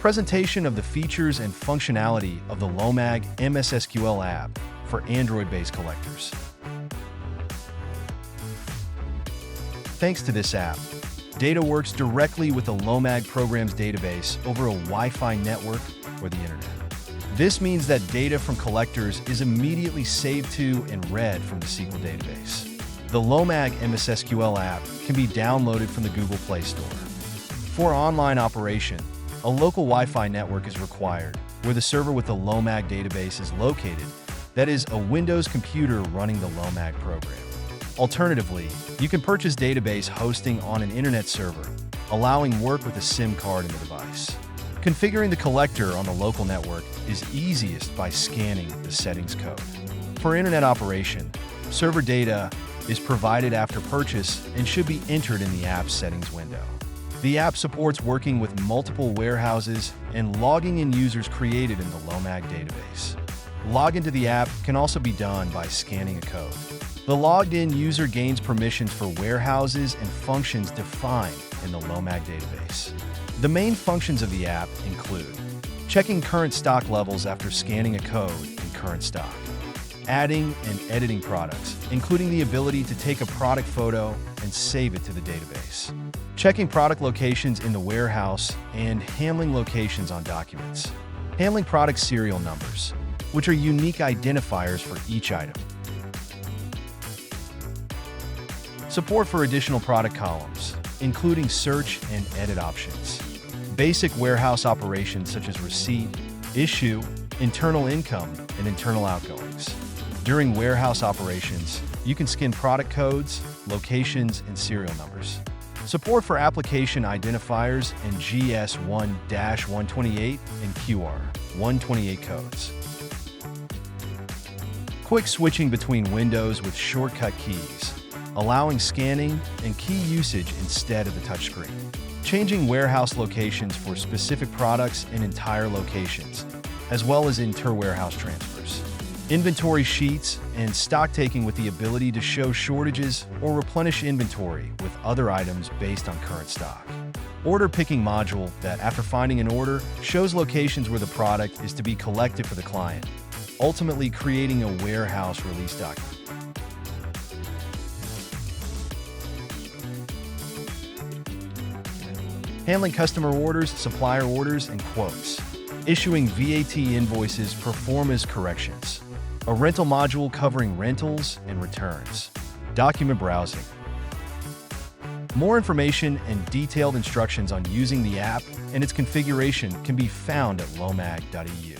Presentation of the features and functionality of the LoMag MSSQL app for Android-based collectors. Thanks to this app, data works directly with the LoMag program's database over a Wi-Fi network or the internet. This means that data from collectors is immediately saved to and read from the SQL database. The LoMag MSSQL app can be downloaded from the Google Play Store. For online operation, a local Wi-Fi network is required, where the server with the LoMag database is located, that is, a Windows computer running the LoMag program. Alternatively, you can purchase database hosting on an internet server, allowing work with a SIM card in the device. Configuring the collector on the local network is easiest by scanning the settings code. For internet operation, server data is provided after purchase and should be entered in the app's settings window. The app supports working with multiple warehouses and logging in users created in the LoMag database. Login to the app can also be done by scanning a code. The logged-in user gains permissions for warehouses and functions defined in the LoMag database. The main functions of the app include checking current stock levels after scanning a code in current stock, adding and editing products, including the ability to take a product photo and save it to the database, checking product locations in the warehouse, and handling locations on documents, handling product serial numbers, which are unique identifiers for each item, support for additional product columns, including search and edit options, basic warehouse operations such as receipt, issue, internal income, and internal outgoings. During warehouse operations, you can scan product codes, locations, and serial numbers. Support for application identifiers and GS1-128 and QR128 codes. Quick switching between windows with shortcut keys, allowing scanning and key usage instead of the touchscreen. Changing warehouse locations for specific products and entire locations, as well as inter-warehouse transfers. Inventory sheets and stock taking with the ability to show shortages or replenish inventory with other items based on current stock. Order picking module that, after finding an order, shows locations where the product is to be collected for the client, ultimately creating a warehouse release document. Handling customer orders, supplier orders, and quotes. Issuing VAT invoices, performance corrections. A rental module covering rentals and returns. Document browsing. More information and detailed instructions on using the app and its configuration can be found at LoMag.eu.